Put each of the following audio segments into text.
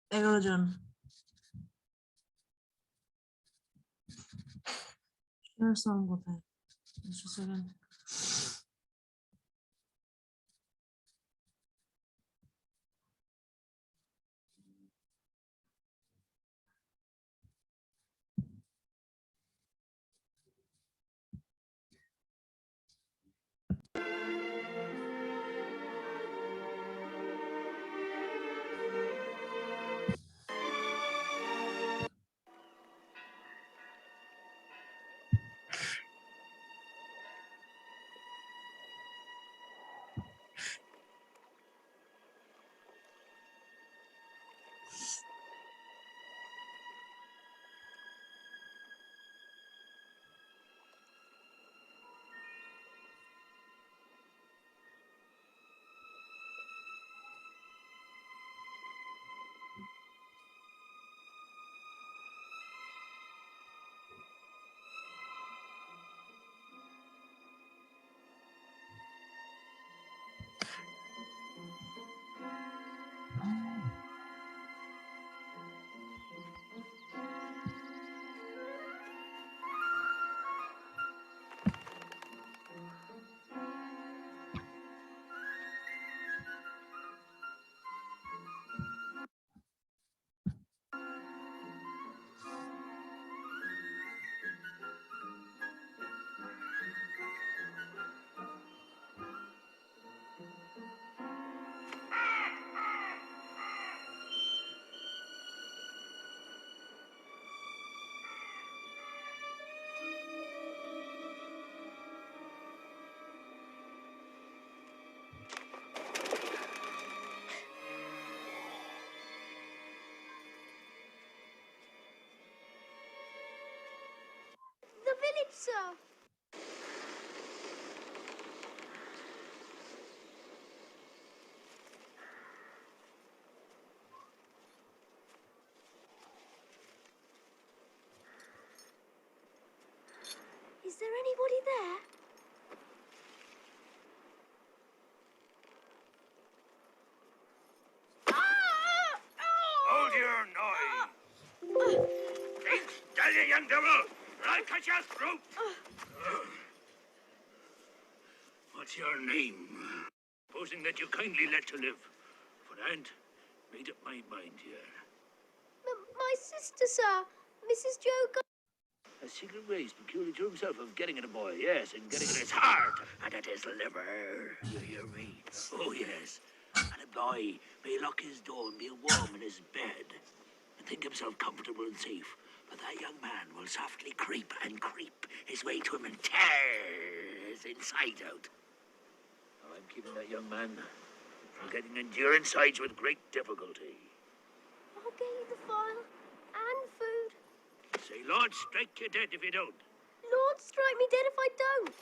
내가 좀 Share song with it. Just a second. The village, sir. Is there anybody there? Hold your noise! Keep steady, young devil, or I'll cut your throat! What's your name? Supposing that you kindly let to live. For I ain't made up my mind here. My sister, sir. Mrs. Joe. A secret ways peculiar to himself of getting at a boy, yes, and getting at his heart and at his liver. You hear me? Oh, yes. And a boy may lock his door and be warm in his bed and think himself comfortable and safe. But that young man will softly creep and creep his way to him and tear his inside out. Now I'm keeping that young man from getting into your insides with great difficulty. I'll get you the file and food. Say, Lord, strike you dead if you don't. Lord, strike me dead if I don't.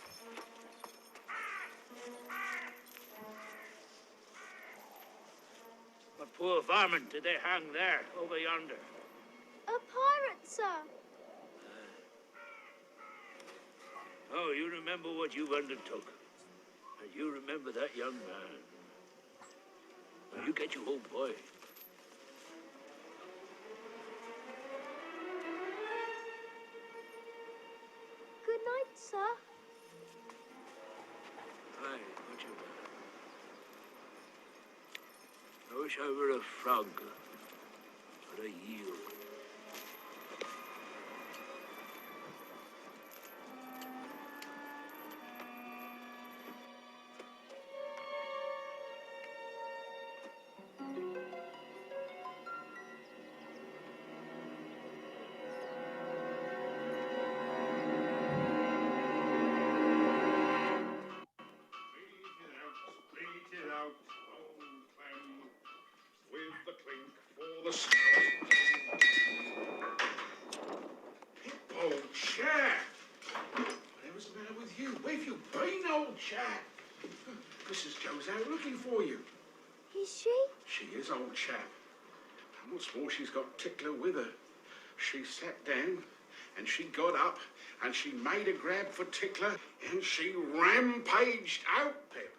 What poor varmint did they hang there, over yonder? A pirate, sir. Oh, you remember what you undertook. And you remember that young man. Now you get your old boy. Good night, sir. Aye, what you I wish I were a frog. Or a eel. The snout. Old chap! Whatever's the matter with you? Where have you been, old chap? Mrs. Joe's out looking for you. Is she? She is, old chap. And what's more, she's got Tickler with her. She sat down, and she got up, and she made a grab for Tickler, and she rampaged out, Pip.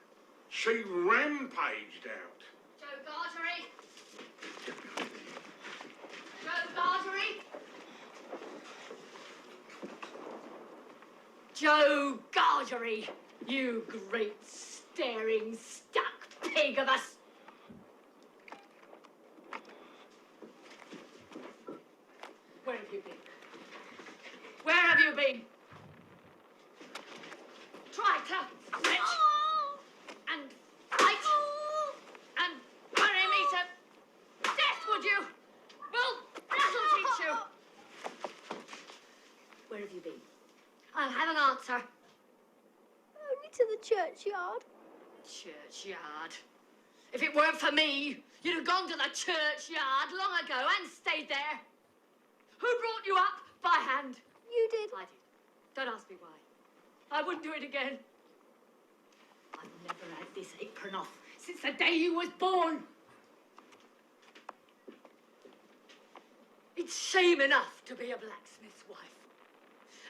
She rampaged out. Joe Gargery. Joe Gargery, you great staring stuck pig of us. Where have you been? Where have you been? Try to quit and fight and worry me to death, would you? Well, that'll teach you. Where have you been? I'll have an answer. Only to the churchyard. Churchyard. If it weren't for me, you'd have gone to the churchyard long ago and stayed there. Who brought you up by hand? You did. I did. Don't ask me why. I wouldn't do it again. I've never had this apron off since the day you was born. It's shame enough to be a blacksmith's wife.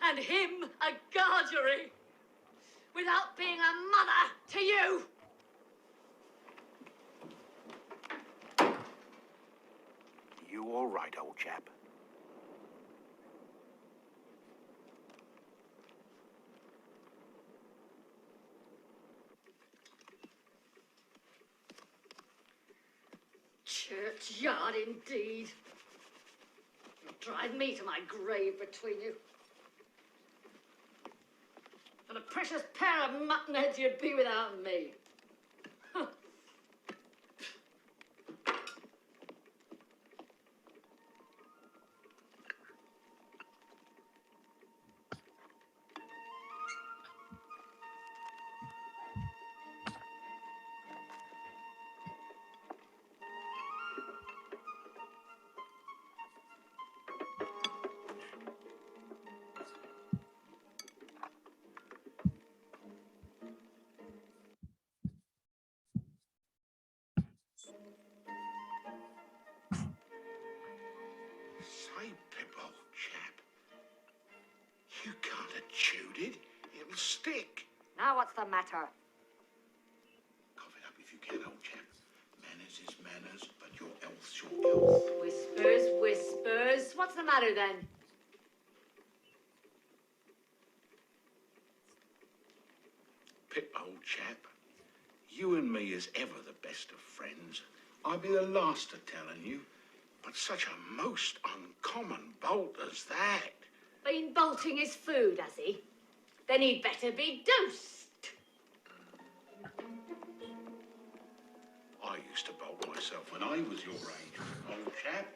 And him a Gargery. Without being a mother to you. You all right, old chap? Churchyard, indeed. You'll drive me to my grave between you. And a precious pair of muttonheads you'd be without me. Say, Pip, old chap, you can't have chewed it. It'll stick. Now what's the matter? Cough it up if you can, old chap. Manners is manners, but your health's your health. Whispers, whispers. What's the matter then? Pip, old chap, you and me is ever the best of friends. I'd be the last to telling you, but such a most uncommon bolt as that. Been bolting his food, has he? Then he'd better be dosed. I used to bolt myself when I was your age, old chap.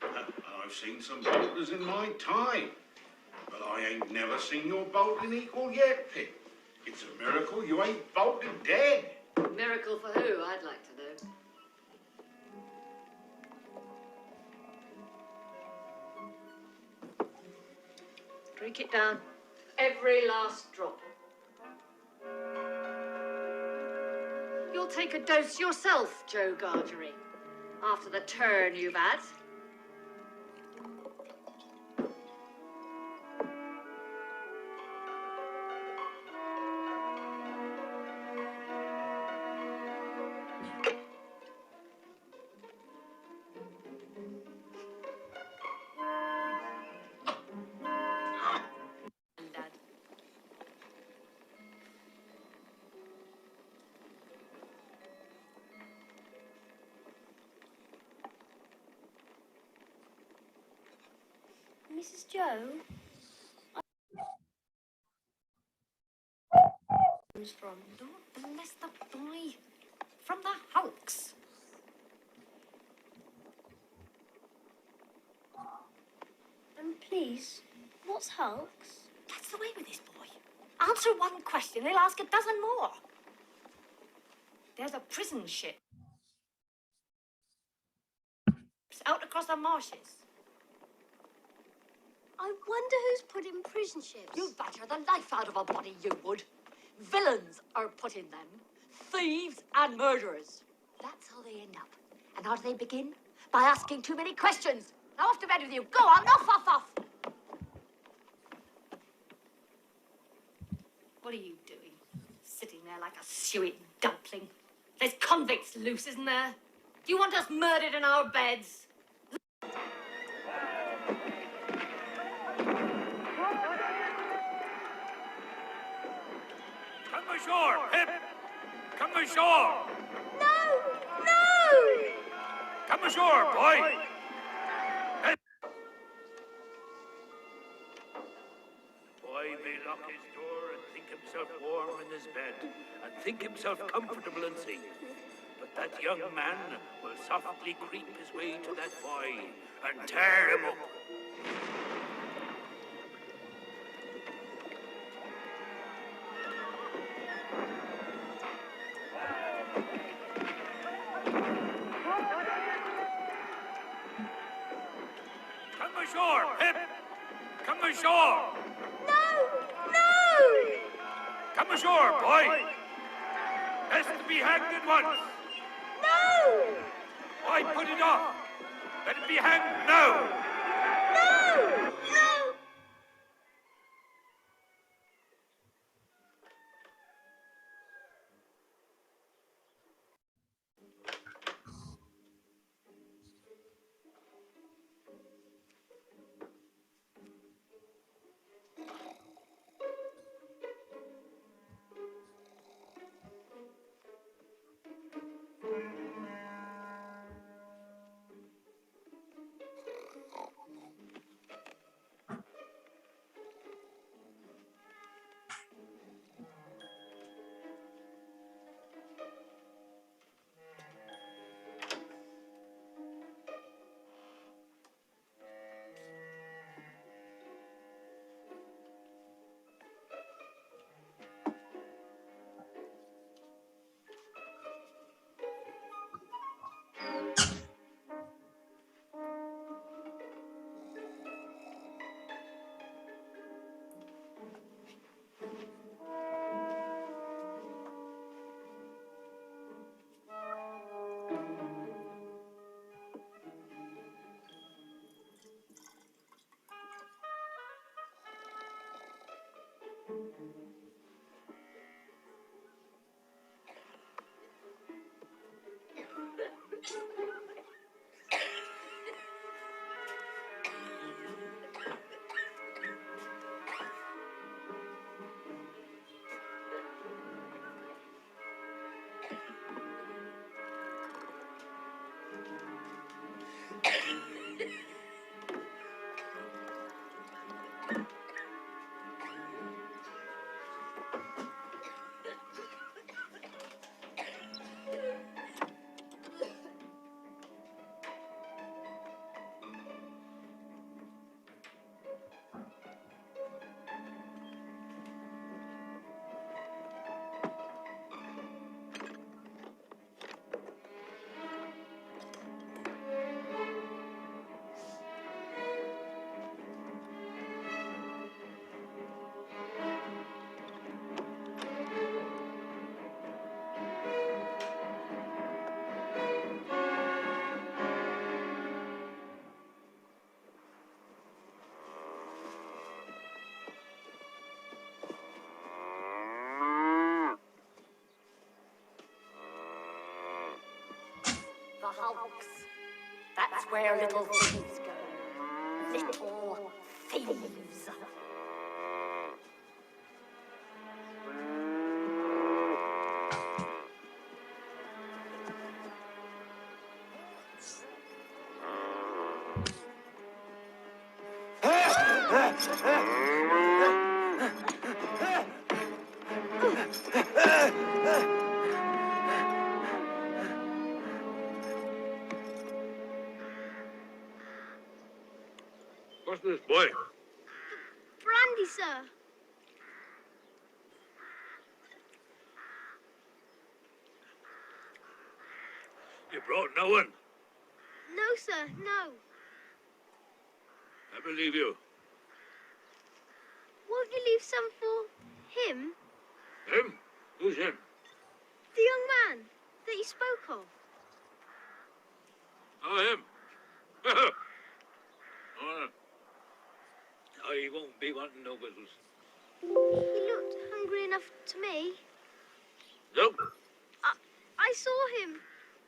And I've seen some bolters in my time. But I ain't never seen your bolting equal yet, Pip. It's a miracle you ain't bolted dead. Miracle for who, I'd like to know. Drink it down. Every last drop. You'll take a dose yourself, Joe Gargery, after the turn you've had. Dad. Mrs. Joe? Who's from? Don't bless the boy. From the hulks. And please, what's hulks? That's the way with this boy. Answer one question, he'll ask a dozen more. There's a prison ship out across the marshes. I wonder who's put in prison ships. You'd batter the life out of a body, you would. Villains are put in them. Thieves and murderers. That's how they end up. And how do they begin? By asking too many questions. Now off to bed with you. Go on, off. What are you doing? Sitting there like a suet dumpling. There's convicts loose, isn't there? Do you want us murdered in our beds? ashore! No! No! Come ashore, boy! The boy may lock his door and think himself warm in his bed, and think himself comfortable and safe. But that young man will softly creep his way to that boy and tear him up. Come ashore, Pip! Come ashore! No! No! Come ashore, boy! Best to be hanged at once! No! Why put it off? Let it be hanged now! No! No! The hulks. That's where little thieves go. Little thieves. What's this, boy? Brandy, sir. You brought no one. No, sir, no. I believe you. Won't you leave some for him? Him? Who's him? The young man that you spoke of. Oh, him. Oh, no, he won't be wanting no victuals. He looked hungry enough to me. Look, I saw him.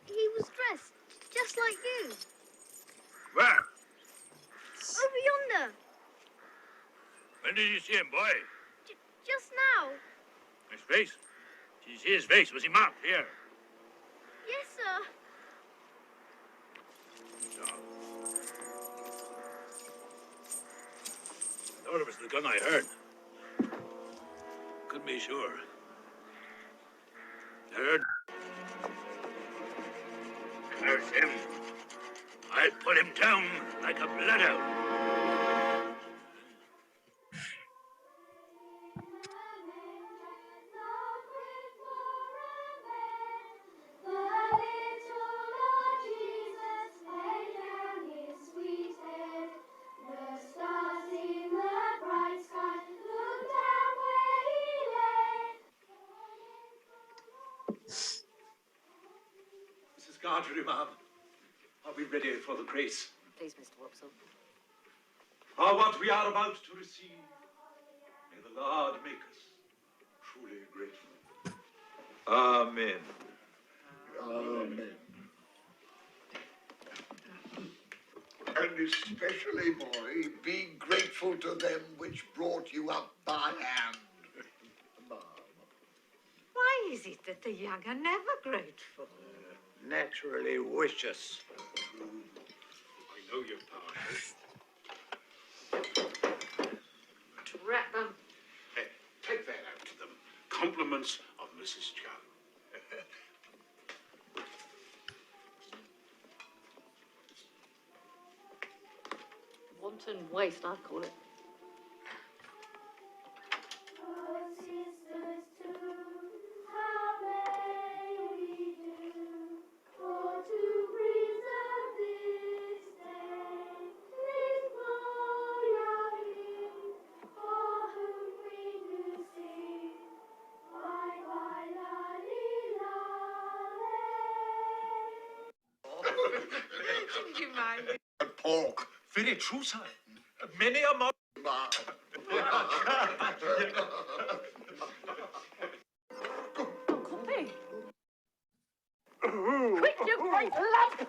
He was dressed just like you. where? Over yonder. When did you see him, boy? Just now. His face? Did you see his face? Was he marked here? Yes, sir. No. I thought it was the gun I heard. Couldn't be sure. I heard. Curse him. I'll put him down like a bloodhound. Mrs. Gargery, ma'am, are we ready for the grace? Please, Mr. Wopsle. For what we are about to receive, may the Lord make us truly grateful. Amen. Amen. And especially, boy, be grateful to them which brought you up by hand. Why is it that the young are never grateful? Naturally vicious. I know you're partial. Trap them. Hey, take that out to them. Compliments of Mrs. Joe. Wanton waste, I'd call it. Didn't you mind? Pork. Very true, sir. Many a month. Copy. Quick, you great lump!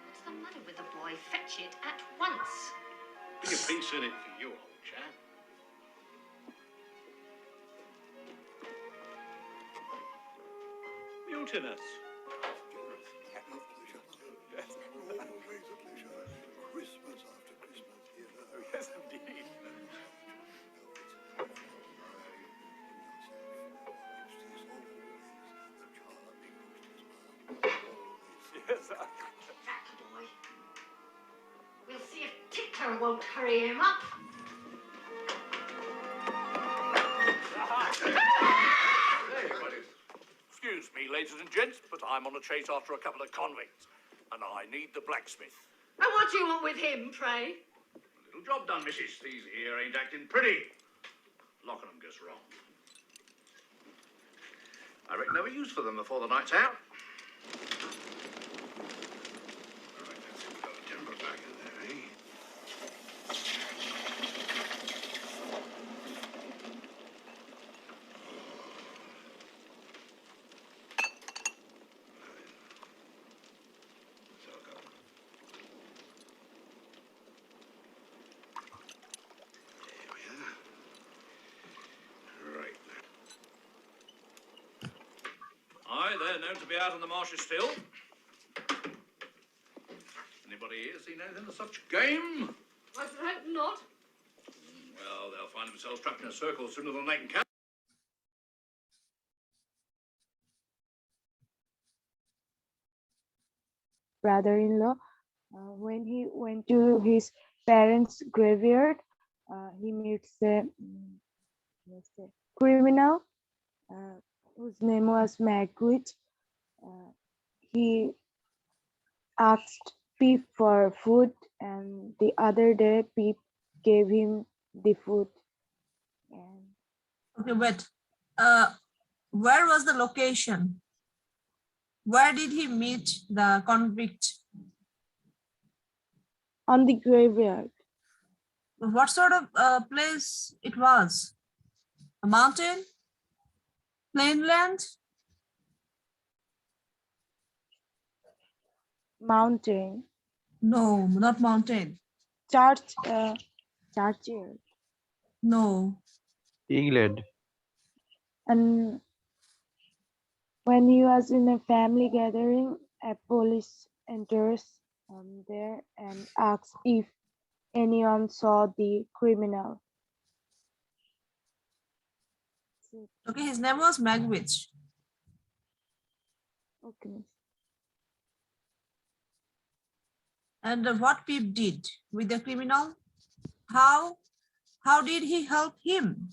What's the matter with the boy? Fetch it at once. Be a piece in it for you, old chap. Mutinous. Christmas after Christmas here. Yes, indeed. Yes, That boy. We'll see if Tickler won't hurry him up. Excuse me, ladies and gents, but I'm on a chase after a couple of convicts, and I need the blacksmith. And what do you want with him, pray? A little job done, missus. These here ain't acting pretty. Locking them goes wrong. I reckon there'll be use for them before the night's out. All right, that's it. Got the timber back in there, eh? So I got there we are. Right. Aye, they're known to be out on the marshes still. Anybody here seen anything of such game? I hope not. Well, they'll find themselves trapped in a circle sooner than they can catch. Brother-in-law, when he went to his parents' graveyard, he meets a criminal whose name was Magwitch. He asked Peep for food, and the other day Peep gave him the food. And Okay, wait. Where was the location? Where did he meet the convict? on the graveyard. What sort of place it was? A mountain? Plain land? Mountain. No, not mountain. Church. Churchill. No. England. And when he was in a family gathering, a police enters there and asks if anyone saw the criminal. Okay, his name was Magwitch. Okay. And what Pip did with the criminal? How did he help him?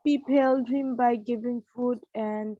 Pip helped him by giving food and